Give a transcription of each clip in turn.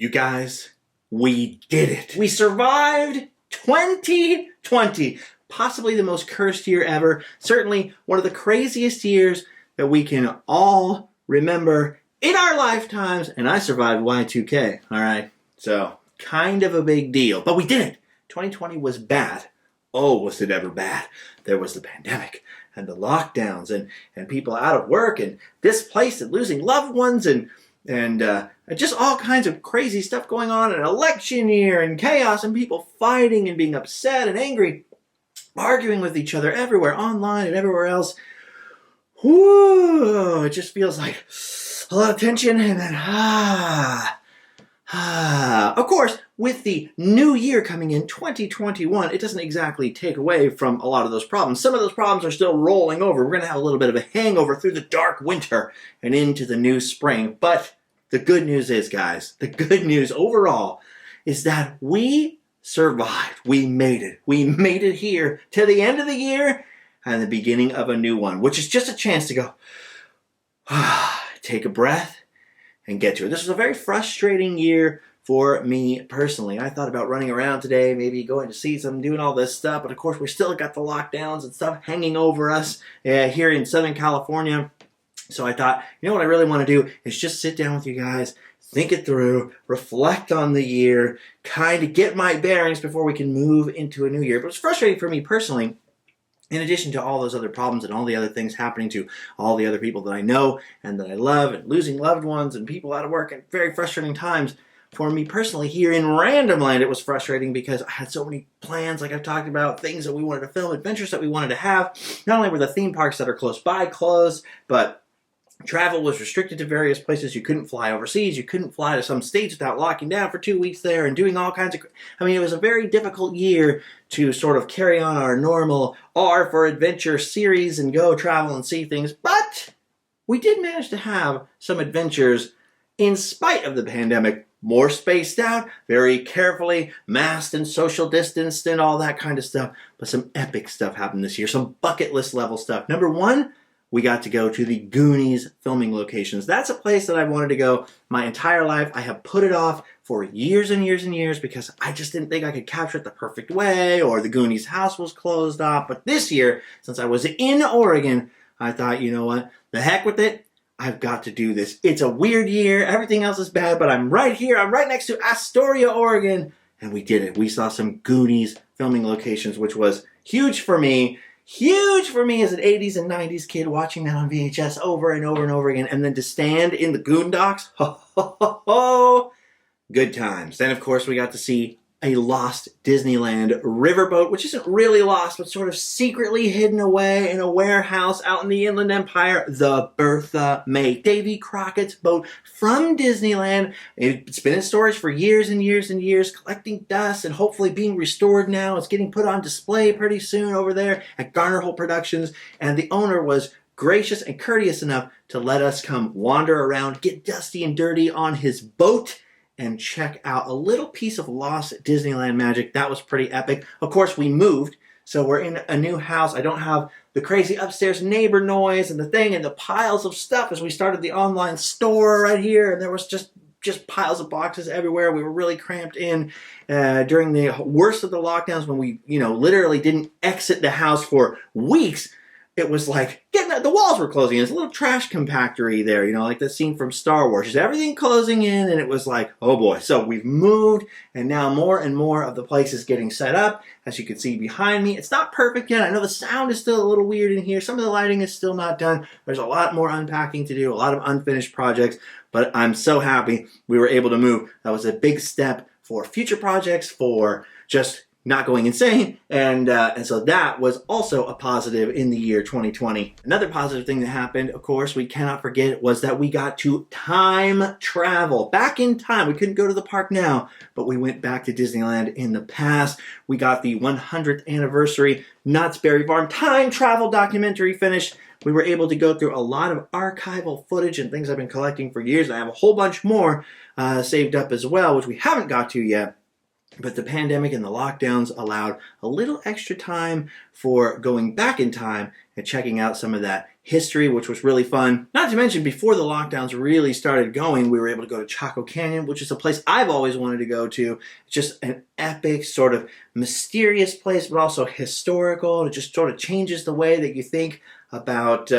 You guys, we did it. We survived 2020, possibly the most cursed year ever. Certainly one of the craziest years that we can all remember in our lifetimes. And I survived Y2K, all right? So kind of a big deal, but we did it. 2020 was bad. Oh, was it ever bad? There was the pandemic and the lockdowns and people out of work and displaced and losing loved ones and just all kinds of crazy stuff going on, an election year and chaos and people fighting and being upset and angry, arguing with each other everywhere, online and everywhere else. Whoo, it just feels like a lot of tension and then Of course, with the new year coming in, 2021, it doesn't exactly take away from a lot of those problems. Some of those problems are still rolling over. We're going to have a little bit of a hangover through the dark winter and into the new spring. But the good news is, guys, the good news overall is that we survived. We made it. We made it here to the end of the year and the beginning of a new one, which is just a chance to go, take a breath and get to it. This was a very frustrating year for me personally. I thought about running around today, maybe going to see some, doing all this stuff, but of course we still got the lockdowns and stuff hanging over us here in Southern California. So I thought, you know what I really want to do is just sit down with you guys, think it through, reflect on the year, kind of get my bearings before we can move into a new year. But it's frustrating for me personally, in addition to all those other problems and all the other things happening to all the other people that I know and that I love and losing loved ones and people out of work and very frustrating times. For me personally, here in Randomland, it was frustrating because I had so many plans, like I've talked about, things that we wanted to film, adventures that we wanted to have. Not only were the theme parks that are close by closed, but travel was restricted to various places. You couldn't fly overseas. You couldn't fly to some states without locking down for 2 weeks there and doing all kinds of... I mean, it was a very difficult year to sort of carry on our normal R for Adventure series and go travel and see things. But we did manage to have some adventures in spite of the pandemic. More spaced out, very carefully, masked and social distanced and all that kind of stuff. But some epic stuff happened this year, some bucket list level stuff. Number one, we got to go to the Goonies filming locations. That's a place that I've wanted to go my entire life. I have put it off for years and years and years because I just didn't think I could capture it the perfect way, or the Goonies house was closed off. But this year, since I was in Oregon, I thought, you know what, the heck with it. I've got to do this. It's a weird year. Everything else is bad, but I'm right here. I'm right next to Astoria, Oregon. And we did it. We saw some Goonies filming locations, which was huge for me. Huge for me as an 80s and 90s kid watching that on VHS over and over and over again. And then to stand in the Goondocks. Ho, ho, ho, ho. Good times. Then, of course, we got to see a lost Disneyland riverboat, which isn't really lost, but sort of secretly hidden away in a warehouse out in the Inland Empire. The Bertha May, Davy Crockett's boat from Disneyland. It's been in storage for years and years and years, collecting dust and hopefully being restored now. It's getting put on display pretty soon over there at Garner Holt Productions. And the owner was gracious and courteous enough to let us come wander around, get dusty and dirty on his boat, and check out a little piece of lost Disneyland magic. That was pretty epic. Of course, we moved, so we're in a new house. I don't have the crazy upstairs neighbor noise and the thing and the piles of stuff as we started the online store right here, and there was just piles of boxes everywhere. We were really cramped in during the worst of the lockdowns when we, literally didn't exit the house for weeks. It was like, the walls were closing in. It's a little trash compactory there, like the scene from Star Wars. Just everything closing in, and it was like, oh boy. So we've moved, and now more and more of the place is getting set up. As you can see behind me, it's not perfect yet. I know the sound is still a little weird in here. Some of the lighting is still not done. There's a lot more unpacking to do, a lot of unfinished projects, but I'm so happy we were able to move. That was a big step for future projects, for just not going insane, and so that was also a positive in the year 2020. Another positive thing that happened, of course, we cannot forget, was that we got to time travel. Back in time. We couldn't go to the park now, but we went back to Disneyland in the past. We got the 100th anniversary Knott's Berry Farm time travel documentary finished. We were able to go through a lot of archival footage and things I've been collecting for years. I have a whole bunch more saved up as well, which we haven't got to yet. But the pandemic and the lockdowns allowed a little extra time for going back in time and checking out some of that history, which was really fun. Not to mention, before the lockdowns really started going, we were able to go to Chaco Canyon, which is a place I've always wanted to go to. It's just an epic, sort of mysterious place, but also historical. It just sort of changes the way that you think about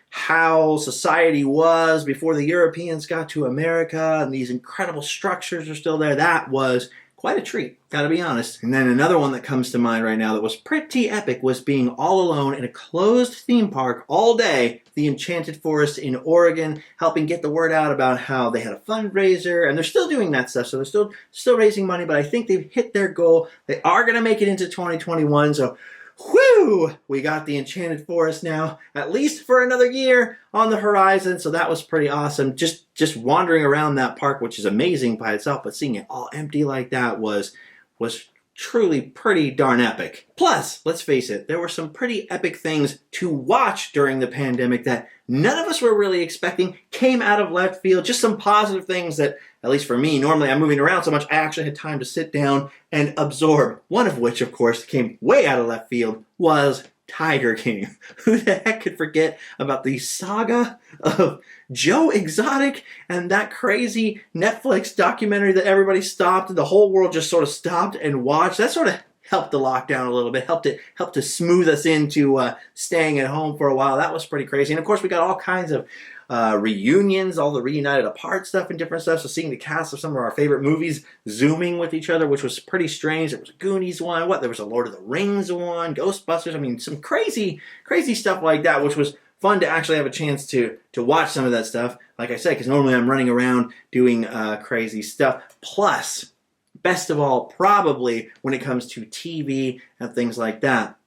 how society was before the Europeans got to America, and these incredible structures are still there. That was quite a treat, gotta be honest. And then another one that comes to mind right now that was pretty epic was being all alone in a closed theme park all day, the Enchanted Forest in Oregon, helping get the word out about how they had a fundraiser, and they're still doing that stuff, so they're still raising money, but I think they've hit their goal. They are gonna make it into 2021, so whew, we got the Enchanted Forest now, at least for another year on the horizon, so that was pretty awesome. Just wandering around that park, which is amazing by itself, but seeing it all empty like that was truly pretty darn epic. Plus, let's face it, there were some pretty epic things to watch during the pandemic that none of us were really expecting, came out of left field, just some positive things that, at least for me, normally I'm moving around so much, I actually had time to sit down and absorb. One of which, of course, came way out of left field, was Tiger King. Who the heck could forget about the saga of Joe Exotic and that crazy Netflix documentary that everybody stopped and the whole world just sort of stopped and watched? That sort of helped the lockdown a little bit, helped to smooth us into staying at home for a while. That was pretty crazy. And of course, we got all kinds of reunions, all the reunited apart stuff and different stuff. So seeing the cast of some of our favorite movies zooming with each other, which was pretty strange. There was a Goonies one, there was a Lord of the Rings one, Ghostbusters. I mean, some crazy stuff like that, which was fun to actually have a chance to watch some of that stuff. Like I said, because normally I'm running around doing crazy stuff. Plus, best of all, probably when it comes to TV and things like that,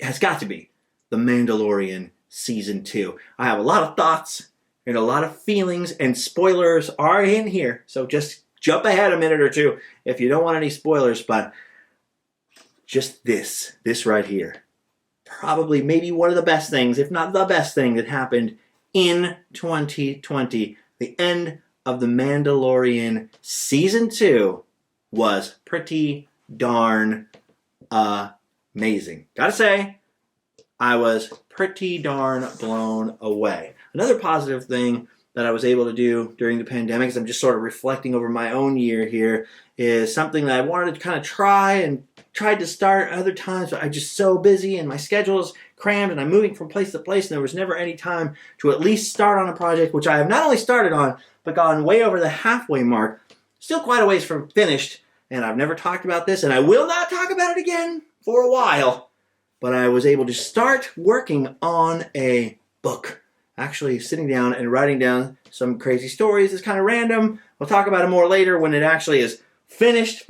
has got to be The Mandalorian Season 2. I have a lot of thoughts and a lot of feelings, and spoilers are in here, so just jump ahead a minute or two if you don't want any spoilers, but just this right here. Probably maybe one of the best things, if not the best thing that happened in 2020. The end of The Mandalorian Season 2 was pretty darn amazing. Gotta say, I was pretty darn blown away. Another positive thing that I was able to do during the pandemic, as I'm just sort of reflecting over my own year here, is something that I wanted to kind of try and tried to start other times, but I'm just so busy and my schedule is crammed and I'm moving from place to place and there was never any time to at least start on a project, which I have not only started on, but gone way over the halfway mark. Still quite a ways from finished, and I've never talked about this, and I will not talk about it again for a while. But I was able to start working on a book. Actually sitting down and writing down some crazy stories is kind of random. We'll talk about it more later when it actually is finished.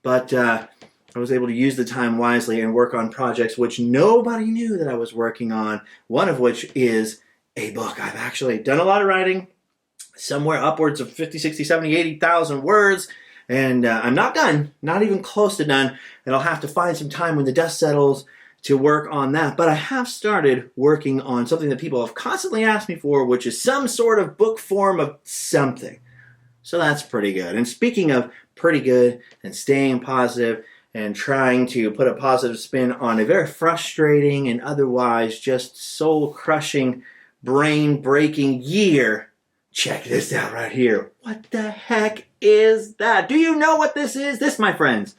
But I was able to use the time wisely and work on projects which nobody knew that I was working on. One of which is a book. I've actually done a lot of writing, somewhere upwards of 50, 60, 70, 80,000 words. And I'm not done, not even close to done. And I'll have to find some time when the dust settles to work on that. But I have started working on something that people have constantly asked me for, which is some sort of book form of something. So that's pretty good. And speaking of pretty good and staying positive and trying to put a positive spin on a very frustrating and otherwise just soul-crushing, brain-breaking year, check this out right here. What the heck is that? Do you know what this is? This, my friends,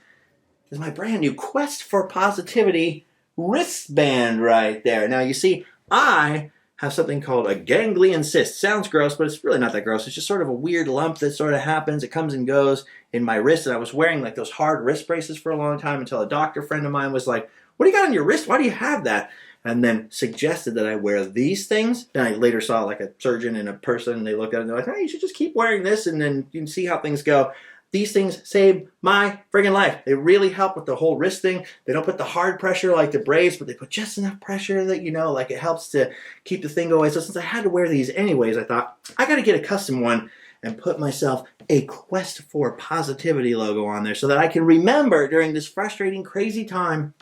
is my brand new Quest for Positivity wristband right there. Now, you see, I have something called a ganglion cyst. Sounds gross, but it's really not that gross. It's just sort of a weird lump that sort of happens. It comes and goes in my wrist, and I was wearing like those hard wrist braces for a long time until a doctor friend of mine was like, what do you got on your wrist? Why do you have that? And then suggested that I wear these things. Then I later saw like a surgeon and a person, and they looked at it and they're like, hey, you should just keep wearing this and then you can see how things go. These things saved my friggin' life. They really help with the whole wrist thing. They don't put the hard pressure like the brace, but they put just enough pressure that, you know, like it helps to keep the thing going. So since I had to wear these anyways, I thought, I gotta get a custom one and put myself a Quest for Positivity logo on there so that I can remember during this frustrating, crazy time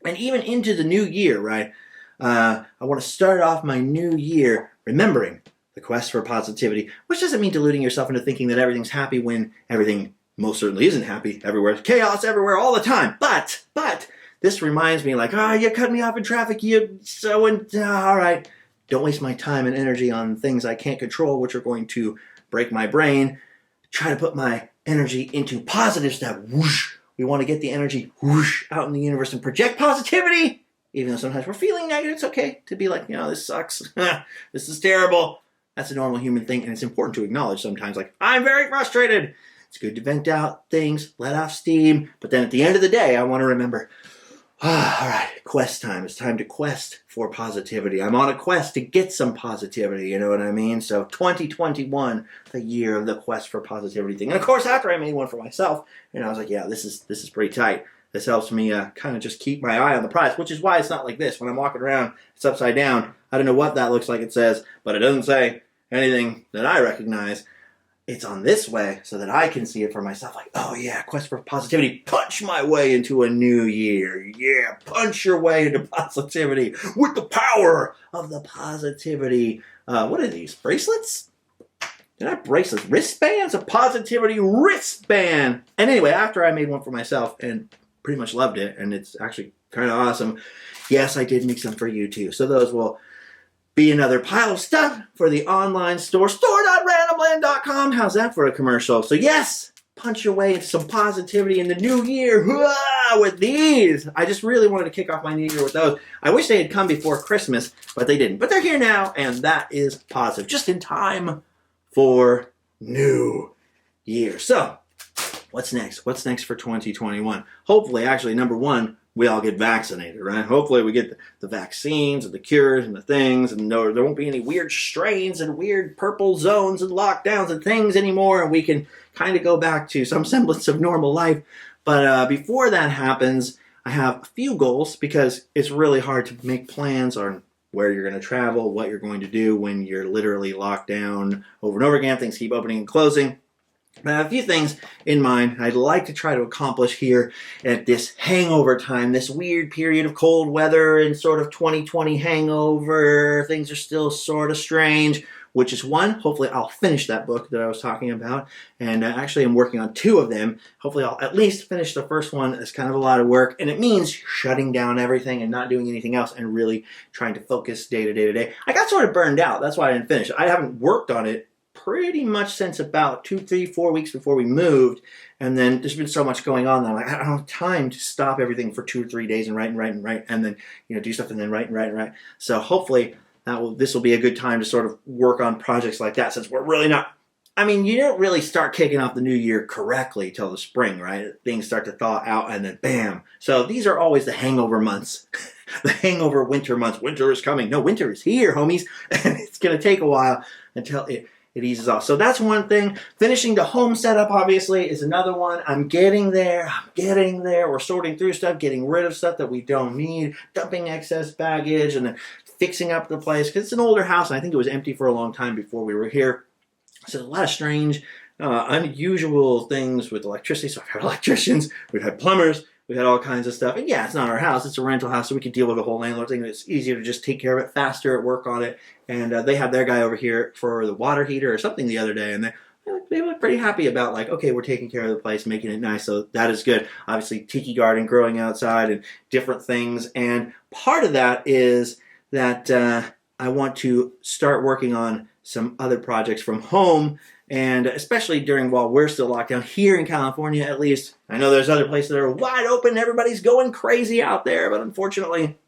and even into the new year, right? I want to start off my new year remembering the Quest for Positivity, which doesn't mean deluding yourself into thinking that everything's happy when everything most certainly isn't happy everywhere. Chaos everywhere all the time. But this reminds me like, you cut me off in traffic, all right. Don't waste my time and energy on things I can't control, which are going to break my brain. Try to put my energy into positive stuff. Whoosh. We want to get the energy whoosh out in the universe and project positivity. Even though sometimes we're feeling negative, it's okay to be like, this sucks. This is terrible. That's a normal human thing, and it's important to acknowledge sometimes, like, I'm very frustrated. It's good to vent out things, let off steam, but then at the end of the day, I want to remember, all right, quest time. It's time to quest for positivity. I'm on a quest to get some positivity, you know what I mean? So 2021, the year of the quest for positivity thing. And of course, after I made one for myself, I was like, yeah, this is pretty tight. This helps me kind of just keep my eye on the prize, which is why it's not like this. When I'm walking around, it's upside down. I don't know what that looks like it says, but it doesn't say anything that I recognize. It's on this way so that I can see it for myself. Like, oh yeah, quest for positivity. Punch my way into a new year. Yeah, punch your way into positivity with the power of the positivity. What are these? Bracelets? They're not bracelets. Wristbands? A positivity wristband. And anyway, after I made one for myself and pretty much loved it, and it's actually kind of awesome. Yes, I did make some for you too. So those will be another pile of stuff for the online store, store.randomland.com. How's that for a commercial? So yes, punch your way into some positivity in the new year with these. I just really wanted to kick off my new year with those. I wish they had come before Christmas, but they didn't. But they're here now, and that is positive. Just in time for New Year. So what's next? What's next for 2021? Hopefully, actually, number one, we all get vaccinated, right? Hopefully we get the vaccines and the cures and the things, and there won't be any weird strains and weird purple zones and lockdowns and things anymore, and we can kind of go back to some semblance of normal life. But before that happens, I have a few goals, because it's really hard to make plans on where you're going to travel, what you're going to do when you're literally locked down over and over again. Things keep opening and closing. I have a few things in mind I'd like to try to accomplish here at this hangover time, this weird period of cold weather and sort of 2020 hangover. Things are still sort of strange, which is one. Hopefully I'll finish that book that I was talking about, and actually I'm working on two of them. Hopefully I'll at least finish the first one. It's kind of a lot of work, and it means shutting down everything and not doing anything else and really trying to focus day to day to day. I got sort of burned out. That's why I didn't finish. I haven't worked on it pretty much since about 2, 3, 4 weeks before we moved, and then there's been so much going on that I'm like, I don't have time to stop everything for 2 or 3 days and write, and then do stuff and then write. So hopefully this will be a good time to sort of work on projects like that, since we're really not. I mean, you don't really start kicking off the new year correctly till the spring, right? Things start to thaw out, and then bam. So these are always the hangover months, the hangover winter months. Winter is coming. No, winter is here, homies, and it's going to take a while until it eases off. So that's one thing. Finishing the home setup, obviously, is another one. I'm getting there. We're sorting through stuff, getting rid of stuff that we don't need, dumping excess baggage, and then fixing up the place, because it's an older house, and I think it was empty for a long time before we were here. So a lot of strange, unusual things with electricity. So I've had electricians, we've had plumbers, we've had all kinds of stuff. And yeah, it's not our house, it's a rental house, so we can deal with the whole landlord thing. It's easier to just take care of it faster, work on it. And they had their guy over here for the water heater or something the other day, and they were pretty happy about, like, okay, we're taking care of the place, making it nice, so that is good. Obviously, tiki garden growing outside and different things. And part of that is that I want to start working on some other projects from home, and especially while we're still locked down here in California, at least. I know there's other places that are wide open, everybody's going crazy out there, but unfortunately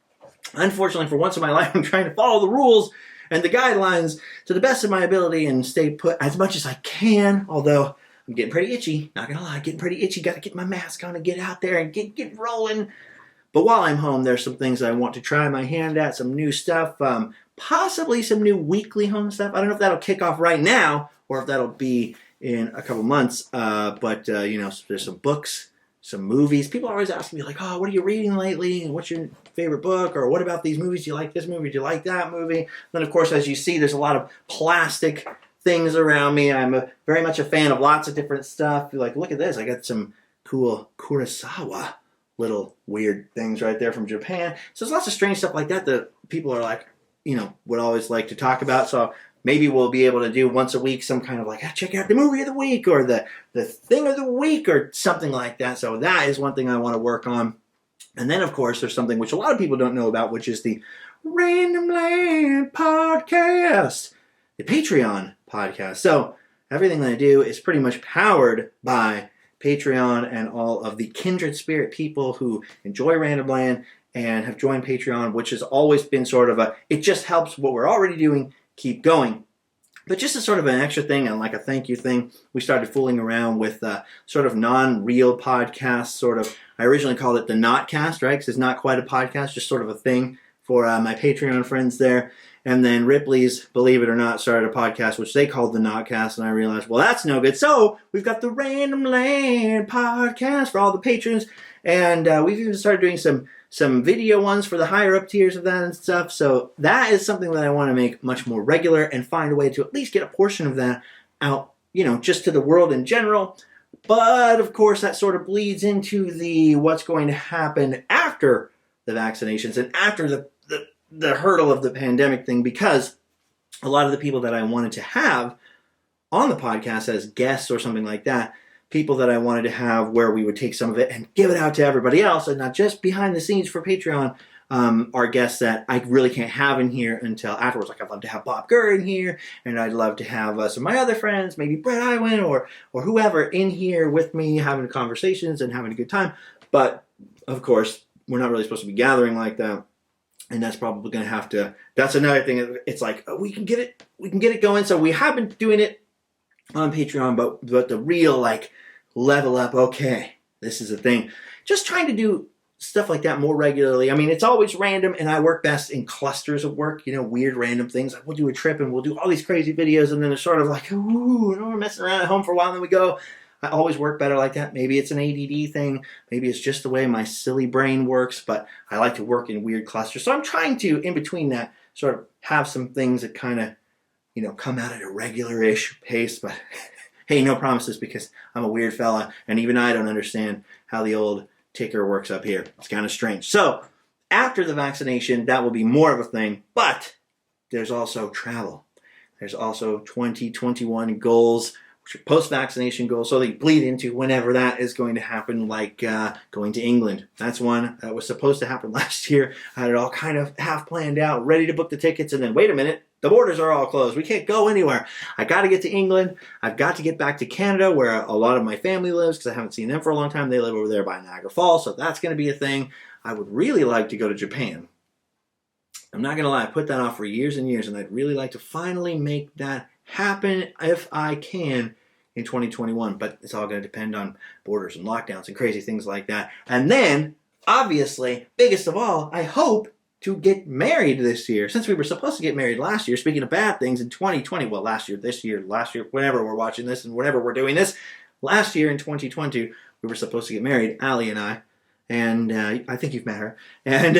for once in my life, I'm trying to follow the rules and the guidelines to the best of my ability and stay put as much as I can, although I'm getting pretty itchy, not gonna lie, getting pretty itchy, gotta get my mask on and get out there and get rolling. But while I'm home, there's some things I want to try my hand at, some new stuff, possibly some new weekly home stuff. I don't know if that'll kick off right now or if that'll be in a couple months, but there's some books, some movies. People are always asking me, like, oh, what are you reading lately? What's your favorite book? Or what about these movies? Do you like this movie? Do you like that movie? Then, of course, as you see, there's a lot of plastic things around me. I'm very much a fan of lots of different stuff. You're like, look at this. I got some cool Kurosawa little weird things right there from Japan. So there's lots of strange stuff like that that people are like, would always like to talk about. So maybe we'll be able to do once a week some kind of like, check out the movie of the week or the thing of the week or something like that. So that is one thing I want to work on. And then, of course, there's something which a lot of people don't know about, which is the Randomland podcast, the Patreon podcast. So everything that I do is pretty much powered by Patreon and all of the kindred spirit people who enjoy Randomland and have joined Patreon, which has always been sort of it just helps what we're already doing keep going. But just as sort of an extra thing and like a thank you thing, we started fooling around with sort of non-real podcasts, sort of, I originally called it the Notcast, right? Because it's not quite a podcast, just sort of a thing for my Patreon friends there. And then Ripley's, believe it or not, started a podcast, which they called the Notcast, and I realized, well, that's no good. So we've got the Randomland podcast for all the patrons, and we've even started doing some video ones for the higher up tiers of that and stuff. So that is something that I want to make much more regular and find a way to at least get a portion of that out, just to the world in general. But of course, that sort of bleeds into what's going to happen after the vaccinations and after the hurdle of the pandemic thing, because a lot of the people that I wanted to have on the podcast as guests or something like that, people that I wanted to have where we would take some of it and give it out to everybody else and not just behind the scenes for Patreon, are guests that I really can't have in here until afterwards. Like I'd love to have Bob Gurr in here, and I'd love to have some of my other friends, maybe Brett Iwan or whoever in here with me having conversations and having a good time. But of course, we're not really supposed to be gathering like that. And that's probably going to have to, that's another thing. It's like, we can get it going. So we have been doing it on Patreon, but the real like level up, okay, this is a thing. Just trying to do stuff like that more regularly. I mean, it's always random, and I work best in clusters of work, weird random things. Like we'll do a trip and we'll do all these crazy videos, and then it's sort of like, ooh, we're messing around at home for a while, and then we go. I always work better like that. Maybe it's an ADD thing. Maybe it's just the way my silly brain works, but I like to work in weird clusters. So I'm trying to, in between that, sort of have some things that kind of, come out at a regular-ish pace. But hey, no promises, because I'm a weird fella, and even I don't understand how the old ticker works up here. It's kind of strange. So after the vaccination, that will be more of a thing, but there's also travel. There's also 2021 goals, post-vaccination goals, so they bleed into whenever that is going to happen, like going to England. That's one that was supposed to happen last year. I had it all kind of half planned out, ready to book the tickets, and then wait a minute, the borders are all closed. We can't go anywhere. I got to get to England. I've got to get back to Canada, where a lot of my family lives, because I haven't seen them for a long time. They live over there by Niagara Falls, so that's going to be a thing. I would really like to go to Japan. I'm not going to lie, I put that off for years and years, and I'd really like to finally make that happen if I can in 2021, but it's all going to depend on borders and lockdowns and crazy things like that. And then, obviously, biggest of all, I hope to get married this year. Since we were supposed to get married last year, speaking of bad things, in 2020, well, last year, whenever we're watching this and whenever we're doing this, last year in 2020, we were supposed to get married, Allie and I, and I think you've met her, and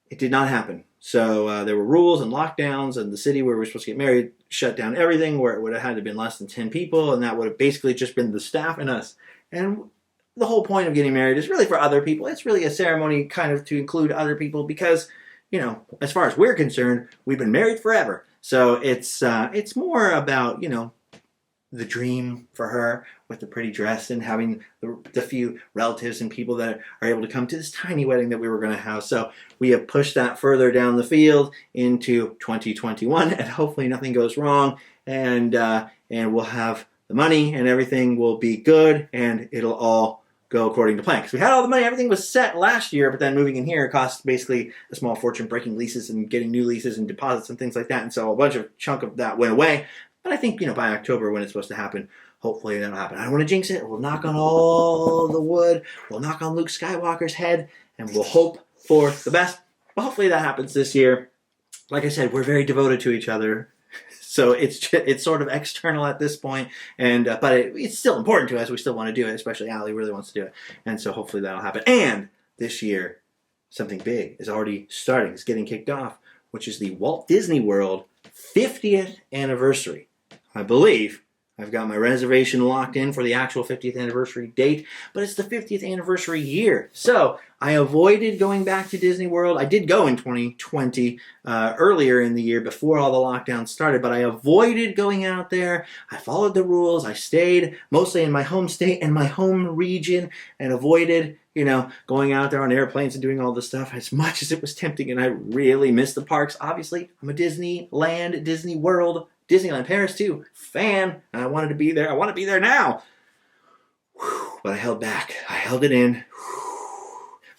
it did not happen. So there were rules and lockdowns, and the city where we were supposed to get married shut down everything, where it would have had to have been less than 10 people, and that would have basically just been the staff and us. And the whole point of getting married is really for other people. It's really a ceremony kind of to include other people because, as far as we're concerned, we've been married forever. So it's more about, the dream for her with the pretty dress and having the few relatives and people that are able to come to this tiny wedding that we were going to have. So we have pushed that further down the field into 2021, and hopefully nothing goes wrong, and we'll have the money and everything will be good, and it'll all go according to plan. Because we had all the money, everything was set last year, but then moving in here cost basically a small fortune, breaking leases and getting new leases and deposits and things like that. And so a bunch of chunk of that went away. But I think, by October when it's supposed to happen, hopefully that'll happen. I don't want to jinx it. We'll knock on all the wood. We'll knock on Luke Skywalker's head, and we'll hope for the best. But hopefully that happens this year. Like I said, we're very devoted to each other. So it's sort of external at this point, and but it's still important to us. We still want to do it, especially Allie really wants to do it. And so hopefully that'll happen. And this year, something big is already starting. It's getting kicked off, which is the Walt Disney World 50th anniversary. I believe I've got my reservation locked in for the actual 50th anniversary date, but it's the 50th anniversary year. So I avoided going back to Disney World. I did go in 2020, earlier in the year before all the lockdowns started, but I avoided going out there. I followed the rules. I stayed mostly in my home state and my home region and avoided, going out there on airplanes and doing all this stuff as much as it was tempting. And I really missed the parks. Obviously, I'm a Disneyland, Disney World, Disneyland Paris too fan, and I wanted to be there. I want to be there now. But I held back. I held it in.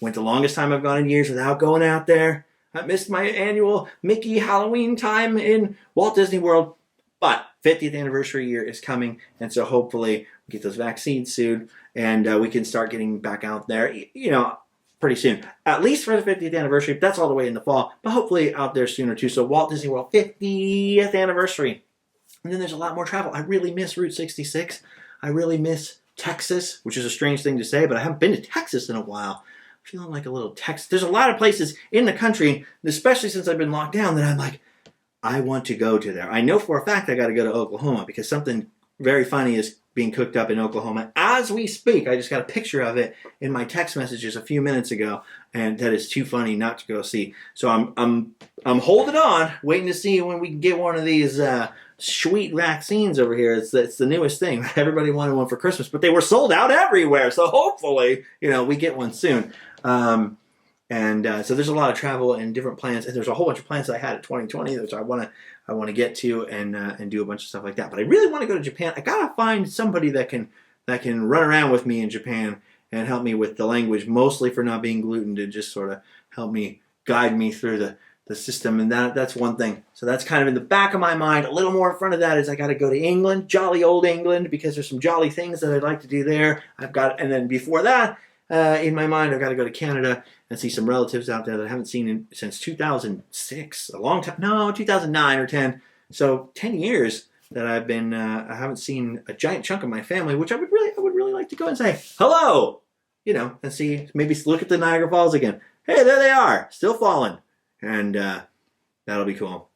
Went the longest time I've gone in years without going out there. I missed my annual Mickey Halloween time in Walt Disney World. But 50th anniversary year is coming, and so hopefully we get those vaccines soon, and we can start getting back out there, pretty soon. At least for the 50th anniversary. That's all the way in the fall, but hopefully out there sooner too. So Walt Disney World 50th anniversry. And then there's a lot more travel. I really miss Route 66. I really miss Texas, which is a strange thing to say, but I haven't been to Texas in a while. I'm feeling like a little Texas. There's a lot of places in the country, especially since I've been locked down, that I'm like, I want to go to there. I know for a fact I got to go to Oklahoma because something very funny is being cooked up in Oklahoma as we speak. I just got a picture of it in my text messages a few minutes ago, and that is too funny not to go see. So I'm holding on, waiting to see when we can get one of these sweet vaccines over here. It's the newest thing. Everybody wanted one for Christmas, but they were sold out everywhere. So hopefully, we get one soon. So there's a lot of travel and different plans, and there's a whole bunch of plans that I had at 2020 which I want to get to and do a bunch of stuff like that. But I really want to go to Japan. I gotta find somebody that can run around with me in Japan and help me with the language, mostly for not being gluten, to just sort of help me guide me through the system, and that's one thing. So that's kind of in the back of my mind. A little more in front of that is I got to go to England, jolly old England, because there's some jolly things that I'd like to do there. And then before that, in my mind, I've got to go to Canada and see some relatives out there that I haven't seen since 2006, a long time. No, 2009 or 10. So 10 years that I've been, I haven't seen a giant chunk of my family, which I would really like to go and say hello, and see, maybe look at the Niagara Falls again. Hey, there they are, still falling. And that'll be cool.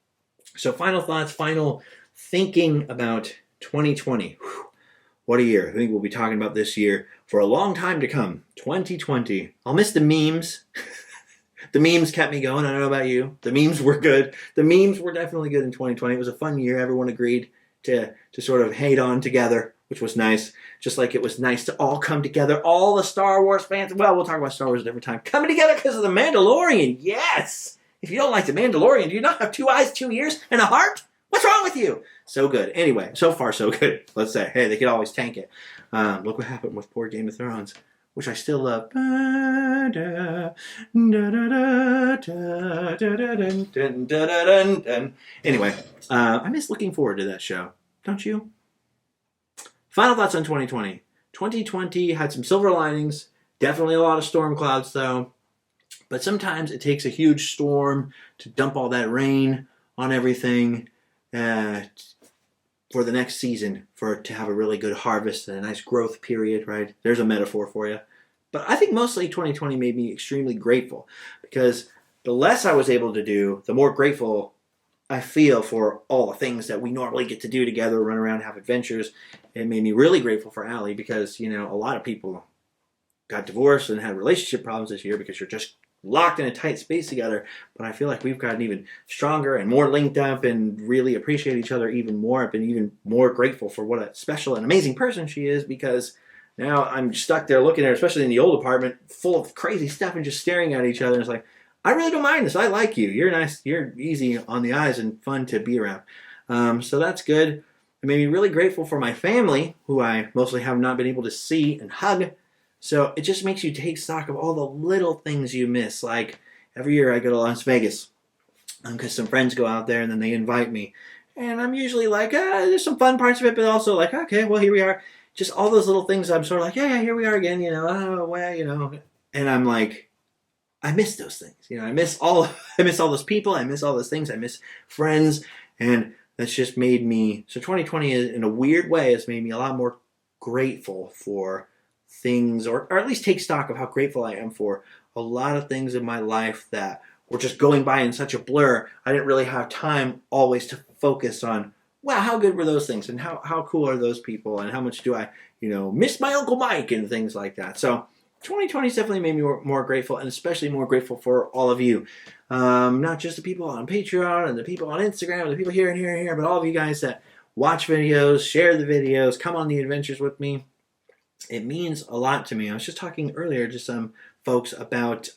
So final thoughts, final thinking about 2020. Whew. What a year. I think we'll be talking about this year for a long time to come. 2020. I'll miss the memes. The memes kept me going. I don't know about you. The memes were good. The memes were definitely good in 2020. It was a fun year. Everyone agreed to sort of hate on together, which was nice. Just like it was nice to all come together. All the Star Wars fans. Well, we'll talk about Star Wars a different time. Coming together because of The Mandalorian. Yes! If you don't like The Mandalorian, do you not have 2 eyes, 2 ears, and a heart? What's wrong with you? So good. Anyway, so far so good. Let's say, hey, they could always tank it. Look what happened with poor Game of Thrones, which I still love. Anyway, I miss looking forward to that show. Don't you? Final thoughts on 2020. 2020 had some silver linings. Definitely a lot of storm clouds, though. But sometimes it takes a huge storm to dump all that rain on everything for the next season, to have a really good harvest and a nice growth period, right? There's a metaphor for you. But I think mostly 2020 made me extremely grateful, because the less I was able to do, the more grateful I feel for all the things that we normally get to do together, run around, have adventures. It made me really grateful for Allie, because, a lot of people got divorced and had relationship problems this year because you're just locked in a tight space together. But I feel like we've gotten even stronger and more linked up and really appreciate each other even more. I've been even more grateful for what a special and amazing person she is, because now I'm stuck there looking at her, especially in the old apartment, full of crazy stuff, and just staring at each other. And it's like, I really don't mind this. I like you. You're nice. You're easy on the eyes and fun to be around. So that's good. It made me really grateful for my family, who I mostly have not been able to see and hug. So it just makes you take stock of all the little things you miss. Like every year I go to Las Vegas because some friends go out there and then they invite me. And I'm usually like, there's some fun parts of it, but also like, okay, well, here we are. Just all those little things I'm sort of like, yeah, here we are again, And I'm like, I miss those things. I miss all those people. I miss all those things. I miss friends. And that's just made me, so 2020 in a weird way has made me a lot more grateful for things, or at least take stock of how grateful I am for a lot of things in my life that were just going by in such a blur. I didn't really have time always to focus on wow, how good were those things, and how cool are those people, and how much do I, miss my Uncle Mike and things like that. So 2020 definitely made me more grateful, and especially more grateful for all of you. Not just the people on Patreon and the people on Instagram and the people here and here and here, but all of you guys that watch videos, share the videos, come on the adventures with me. It means a lot to me. I was just talking earlier to some folks about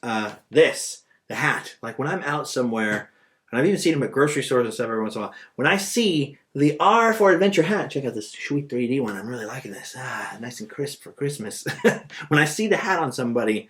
this, the hat. Like when I'm out somewhere, and I've even seen them at grocery stores and stuff every once in a while, when I see the R for Adventure hat, check out this sweet 3D one, I'm really liking this. Nice and crisp for Christmas. When I see the hat on somebody,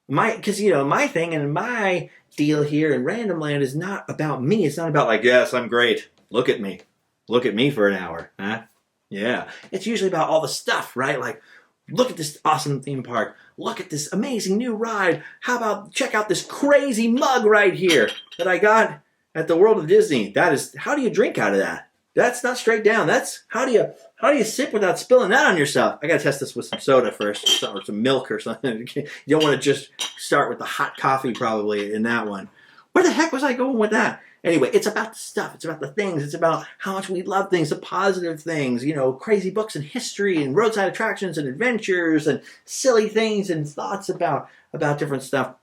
because my thing and my deal here in Randomland is not about me. It's not about like, yes, I'm great. Look at me. Look at me for an hour. Huh? Yeah. It's usually about all the stuff, right? Like, look at this awesome theme park. Look at this amazing new ride. How about check out this crazy mug right here that I got at the World of Disney. That is, how do you drink out of that? That's not straight down. That's, how do you sip without spilling that on yourself? I gotta test this with some soda first, or some milk or something. You don't want to just start with the hot coffee probably in that one. Where the heck was I going with that? Anyway, it's about the stuff. It's about the things. It's about how much we love things, the positive things, crazy books and history and roadside attractions and adventures and silly things and thoughts about different stuff.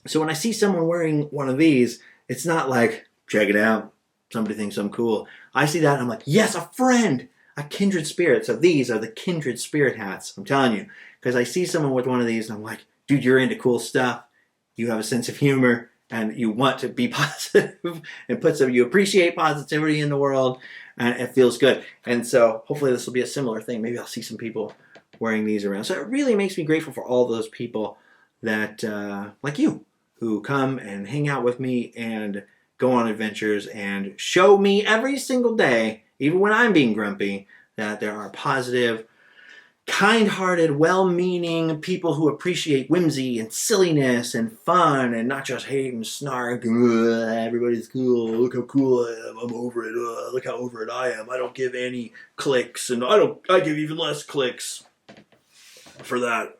So when I see someone wearing one of these, it's not like, check it out, somebody thinks I'm cool. I see that and I'm like, yes, a friend, a kindred spirit. So these are the kindred spirit hats, I'm telling you. Because I see someone with one of these and I'm like, dude, you're into cool stuff. You have a sense of humor. And you want to be positive and you appreciate positivity in the world, and it feels good. And so hopefully this will be a similar thing. Maybe I'll see some people wearing these around. So it really makes me grateful for all those people that, like you, who come and hang out with me and go on adventures and show me every single day, even when I'm being grumpy, that there are positive, kind-hearted, well-meaning people who appreciate whimsy and silliness and fun and not just hate and snark. Everybody's cool. Look how cool I am. I'm over it. Look how over it I am. I don't give any clicks, and I give even less clicks for that.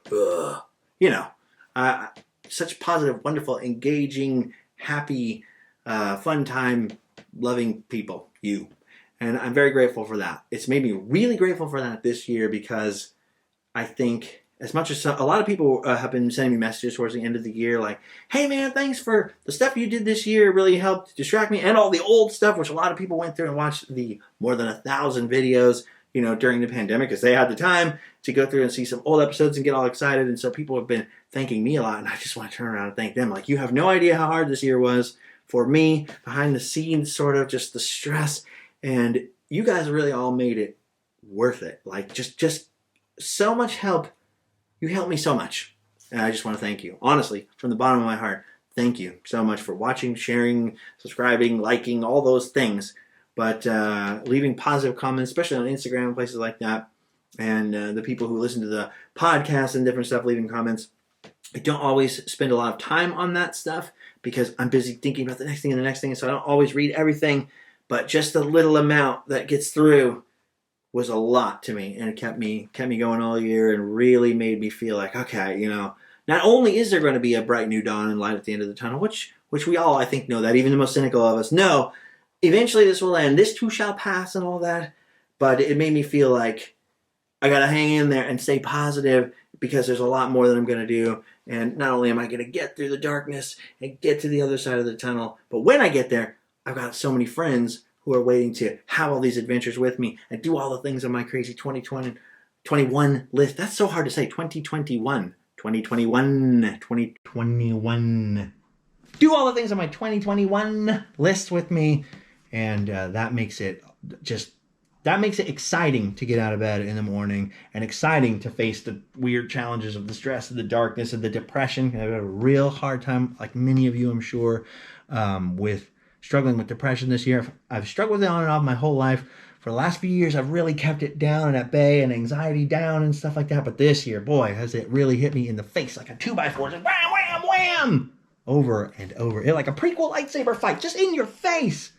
Such positive, wonderful, engaging, happy, fun time, loving people. You. And I'm very grateful for that. It's made me really grateful for that this year because I think as much as a lot of people have been sending me messages towards the end of the year like, hey man, thanks for the stuff you did this year. It really helped distract me. And all the old stuff, which a lot of people went through and watched the more than 1,000 videos, during the pandemic because they had the time to go through and see some old episodes and get all excited. And so people have been thanking me a lot. And I just want to turn around and thank them. Like, you have no idea how hard this year was for me, behind the scenes, sort of just the stress. And you guys really all made it worth it. Like, just so much help. You helped me so much. And I just want to thank you. Honestly, from the bottom of my heart, thank you so much for watching, sharing, subscribing, liking, all those things. But leaving positive comments, especially on Instagram and places like that. And the people who listen to the podcast and different stuff, leaving comments. I don't always spend a lot of time on that stuff because I'm busy thinking about the next thing and the next thing. So I don't always read everything. But just the little amount that gets through was a lot to me, and it kept me going all year and really made me feel like, okay, not only is there going to be a bright new dawn and light at the end of the tunnel, which we all, I think, know that, even the most cynical of us know, eventually this will end, this too shall pass and all that, but it made me feel like I got to hang in there and stay positive because there's a lot more that I'm going to do, and not only am I going to get through the darkness and get to the other side of the tunnel, but when I get there, I've got so many friends who are waiting to have all these adventures with me and do all the things on my crazy 2021 list. That's so hard to say. 2021. Do all the things on my 2021 list with me. And that makes it exciting to get out of bed in the morning and exciting to face the weird challenges of the stress and the darkness and the depression. I've had a real hard time, like many of you, I'm sure, with struggling with depression this year. I've struggled with it on and off my whole life. For the last few years, I've really kept it down and at bay and anxiety down and stuff like that. But this year, boy, has it really hit me in the face like a 2x4. Just wham, wham, wham! Over and over. Like a prequel lightsaber fight, just in your face.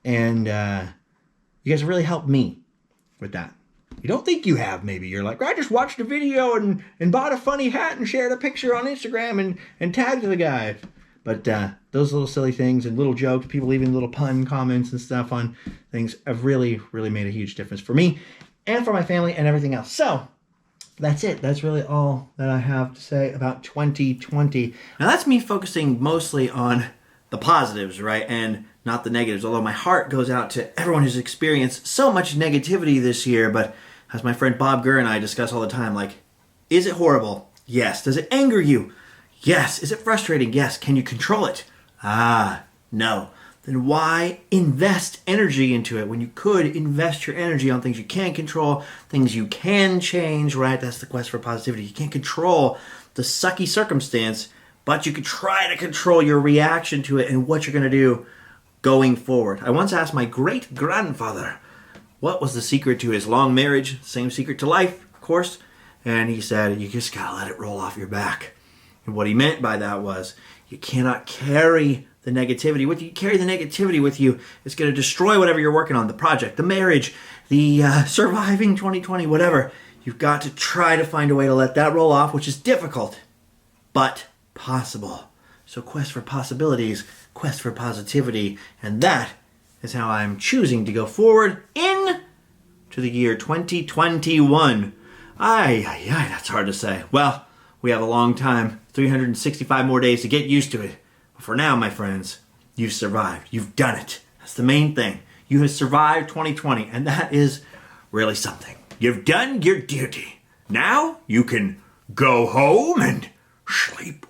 And you guys have really helped me with that. You don't think you have, maybe. You're like, I just watched a video and bought a funny hat and shared a picture on Instagram and tagged the guy. But those little silly things and little jokes, people leaving little pun comments and stuff on things have really, really made a huge difference for me and for my family and everything else. So that's it. That's really all that I have to say about 2020. Now that's me focusing mostly on the positives, right? And not the negatives. Although my heart goes out to everyone who's experienced so much negativity this year. But as my friend Bob Gurr and I discuss all the time, like, is it horrible? Yes. Does it anger you? Yes. Is it frustrating? Yes. Can you control it? No. Then why invest energy into it when you could invest your energy on things you can control, things you can change, right? That's the quest for positivity. You can't control the sucky circumstance, but you can try to control your reaction to it and what you're going to do going forward. I once asked my great-grandfather what was the secret to his long marriage, same secret to life, of course, and he said, you just got to let it roll off your back. And what he meant by that was, you cannot carry the negativity with you. You carry the negativity with you. It's going to destroy whatever you're working on, the project, the marriage, the surviving 2020, whatever. You've got to try to find a way to let that roll off, which is difficult, but possible. So quest for possibilities, quest for positivity, and that is how I'm choosing to go forward into the year 2021. That's hard to say. Well, we have a long time, 365 more days to get used to it. But for now, my friends, you've survived. You've done it. That's the main thing. You have survived 2020, and that is really something. You've done your duty. Now you can go home and sleep